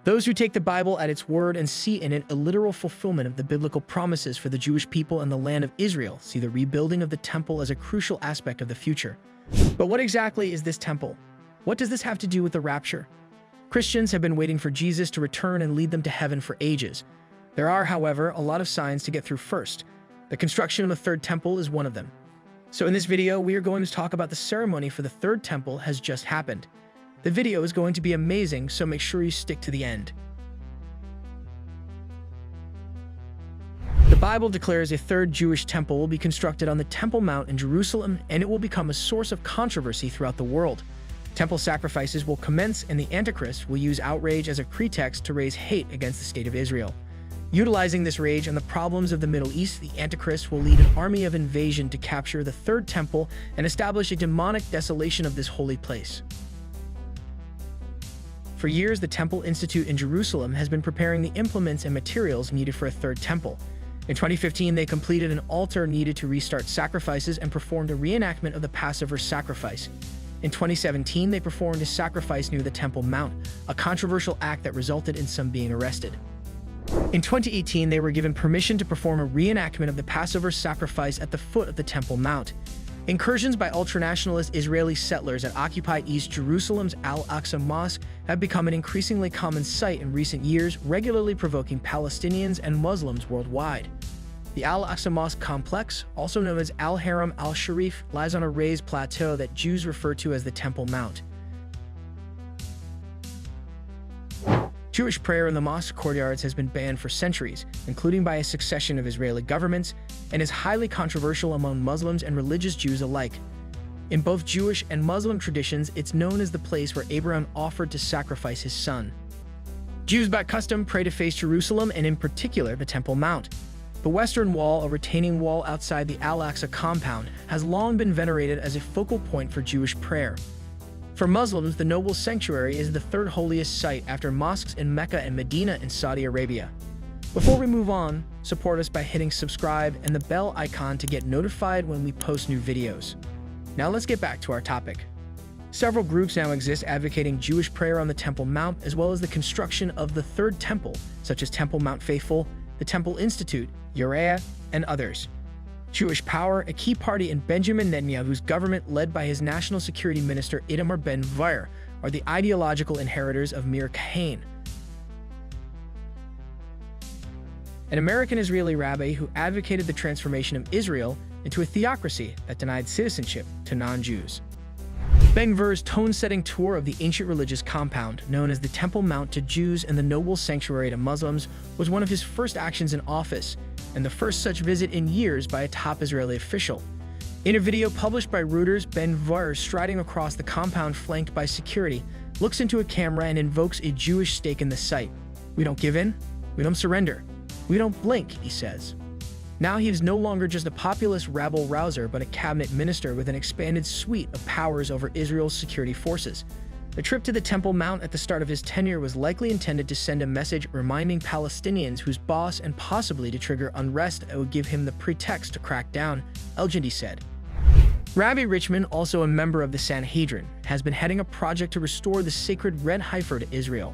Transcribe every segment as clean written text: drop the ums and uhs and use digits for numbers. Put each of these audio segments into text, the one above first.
Those who take the Bible at its word and see in it a literal fulfillment of the biblical promises for the Jewish people and the land of Israel see the rebuilding of the temple as a crucial aspect of the future. But what exactly is this temple? What does this have to do with the rapture? Christians have been waiting for Jesus to return and lead them to heaven for ages. There are, however, a lot of signs to get through first. The construction of the third temple is one of them. So in this video, we are going to talk about the ceremony for the third temple has just happened. The video is going to be amazing, so make sure you stick to the end. The Bible declares a third Jewish temple will be constructed on the Temple Mount in Jerusalem, and it will become a source of controversy throughout the world. Temple sacrifices will commence, and the Antichrist will use outrage as a pretext to raise hate against the state of Israel. Utilizing this rage and the problems of the Middle East, the Antichrist will lead an army of invasion to capture the third temple and establish a demonic desolation of this holy place. For years, the Temple Institute in Jerusalem has been preparing the implements and materials needed for a third temple. In 2015, they completed an altar needed to restart sacrifices and performed a reenactment of the Passover sacrifice. In 2017, they performed a sacrifice near the Temple Mount, a controversial act that resulted in some being arrested. In 2018, they were given permission to perform a reenactment of the Passover sacrifice at the foot of the Temple Mount. Incursions by ultranationalist Israeli settlers at occupied East Jerusalem's Al-Aqsa Mosque have become an increasingly common sight in recent years, regularly provoking Palestinians and Muslims worldwide. The Al-Aqsa Mosque complex, also known as Al-Haram al-Sharif, lies on a raised plateau that Jews refer to as the Temple Mount. Jewish prayer in the mosque courtyards has been banned for centuries, including by a succession of Israeli governments, and is highly controversial among Muslims and religious Jews alike. In both Jewish and Muslim traditions, it's known as the place where Abraham offered to sacrifice his son. Jews by custom pray to face Jerusalem and in particular the Temple Mount. The western wall, a retaining wall outside the Al-Aqsa compound, has long been venerated as a focal point for Jewish prayer. For Muslims, the noble sanctuary is the third holiest site after mosques in Mecca and Medina in Saudi Arabia. Before we move on, support us by hitting subscribe and the bell icon to get notified when we post new videos. Now let's get back to our topic. Several groups now exist advocating Jewish prayer on the Temple Mount as well as the construction of the third temple, such as Temple Mount Faithful, the Temple Institute, Uriah, and others. Jewish Power, a key party in Benjamin Netanyahu's government led by his national security minister Itamar Ben-Gvir, are the ideological inheritors of Meir Kahane, an American-Israeli rabbi who advocated the transformation of Israel into a theocracy that denied citizenship to non-Jews. Ben-Gvir's tone-setting tour of the ancient religious compound, known as the Temple Mount to Jews and the noble sanctuary to Muslims, was one of his first actions in office, and the first such visit in years by a top Israeli official. In a video published by Reuters, Ben-Gvir, striding across the compound flanked by security, looks into a camera and invokes a Jewish stake in the site. "We don't give in, we don't surrender, we don't blink," he says. Now he is no longer just a populist rabble-rouser, but a cabinet minister with an expanded suite of powers over Israel's security forces. The trip to the Temple Mount at the start of his tenure was likely intended to send a message reminding Palestinians whose boss and possibly to trigger unrest that would give him the pretext to crack down, El-Jindi said. Rabbi Richman, also a member of the Sanhedrin, has been heading a project to restore the sacred red heifer to Israel.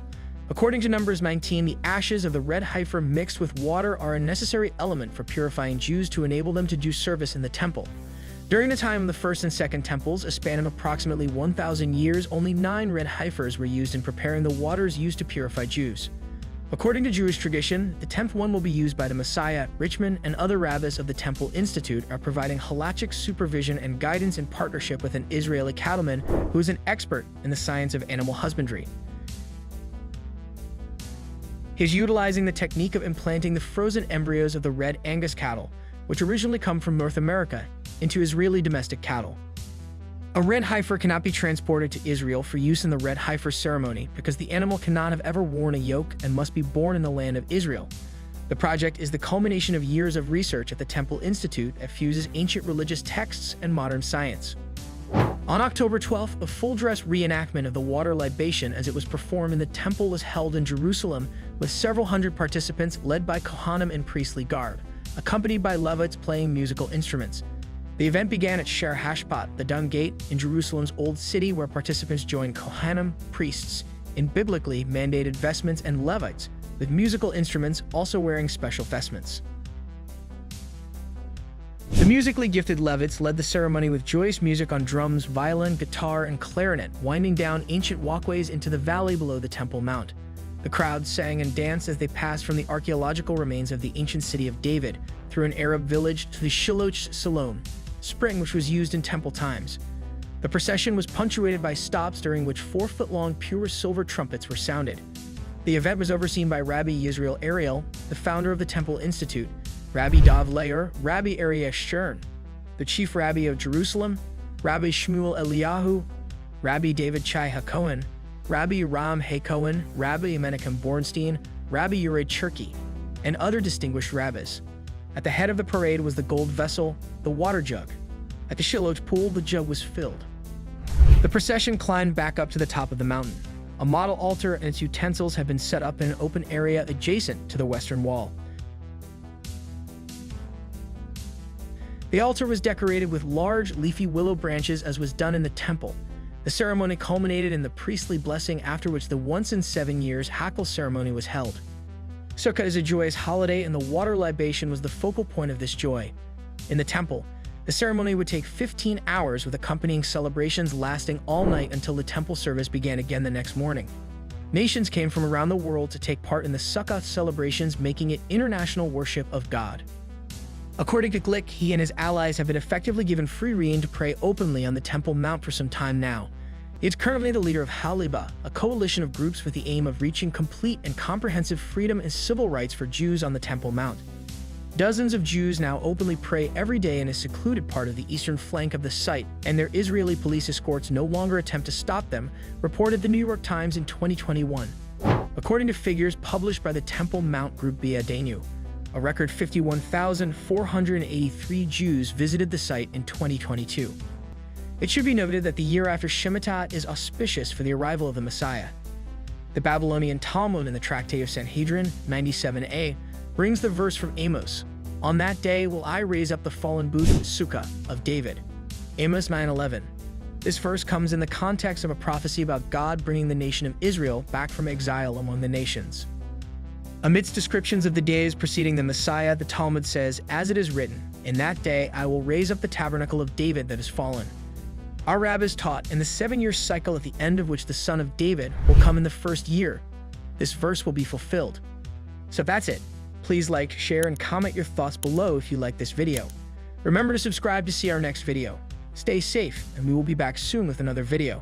According to Numbers 19, the ashes of the red heifer mixed with water are a necessary element for purifying Jews to enable them to do service in the temple. During the time of the first and second temples, a span of approximately 1,000 years, only 9 red heifers were used in preparing the waters used to purify Jews. According to Jewish tradition, the 10th one will be used by the Messiah. Richman and other rabbis of the Temple Institute are providing halachic supervision and guidance in partnership with an Israeli cattleman who is an expert in the science of animal husbandry. He's utilizing the technique of implanting the frozen embryos of the red Angus cattle, which originally come from North America, into Israeli domestic cattle. A red heifer cannot be transported to Israel for use in the red heifer ceremony because the animal cannot have ever worn a yoke and must be born in the land of Israel. The project is the culmination of years of research at the Temple Institute that fuses ancient religious texts and modern science. On October 12th, a full-dress reenactment of the water libation as it was performed in the temple was held in Jerusalem with several hundred participants led by Kohanim in priestly garb, accompanied by Levites playing musical instruments. The event began at Sher Hashpat, the Dung Gate, in Jerusalem's Old City, where participants joined Kohanim, priests, in biblically mandated vestments, and Levites, with musical instruments also wearing special vestments. The musically gifted Levites led the ceremony with joyous music on drums, violin, guitar, and clarinet, winding down ancient walkways into the valley below the Temple Mount. The crowd sang and danced as they passed from the archaeological remains of the ancient city of David through an Arab village to the Shiloh Siloam spring, which was used in temple times. The procession was punctuated by stops during which 4-foot-long pure silver trumpets were sounded. The event was overseen by Rabbi Yisrael Ariel, the founder of the Temple Institute, Rabbi Dov Leir, Rabbi Arieh Stern, the chief rabbi of Jerusalem, Rabbi Shmuel Eliyahu, Rabbi David Chai HaKohen, Rabbi Ram HaKohen, Rabbi Menachem Bornstein, Rabbi Uri Cherki, and other distinguished rabbis. At the head of the parade was the gold vessel, the water jug. At the Shiloh pool, the jug was filled. The procession climbed back up to the top of the mountain. A model altar and its utensils have been set up in an open area adjacent to the western wall. The altar was decorated with large, leafy willow branches, as was done in the temple. The ceremony culminated in the priestly blessing, after which the once in 7 years Hakel ceremony was held. Sukkah is a joyous holiday, and the water libation was the focal point of this joy. In the temple, the ceremony would take 15 hours, with accompanying celebrations lasting all night until the temple service began again the next morning. Nations came from around the world to take part in the Sukkah celebrations, making it international worship of God. According to Glick, he and his allies have been effectively given free rein to pray openly on the Temple Mount for some time now. He is currently the leader of Haliba, a coalition of groups with the aim of reaching complete and comprehensive freedom and civil rights for Jews on the Temple Mount. Dozens of Jews now openly pray every day in a secluded part of the eastern flank of the site, and their Israeli police escorts no longer attempt to stop them, reported the New York Times in 2021. According to figures published by the Temple Mount Group Biadenu, a record 51,483 Jews visited the site in 2022. It should be noted that the year after Shemitah is auspicious for the arrival of the Messiah. The Babylonian Talmud in the Tractate of Sanhedrin 97a brings the verse from Amos, "On that day will I raise up the fallen boot Sukkah of David." Amos 9:11. This verse comes in the context of a prophecy about God bringing the nation of Israel back from exile among the nations. Amidst descriptions of the days preceding the Messiah, the Talmud says, "As it is written, in that day I will raise up the tabernacle of David that is fallen." Our rabbis taught in the 7-year cycle, at the end of which the son of David will come in the first year, this verse will be fulfilled. So that's it. Please like, share, and comment your thoughts below if you like this video. Remember to subscribe to see our next video. Stay safe, and we will be back soon with another video.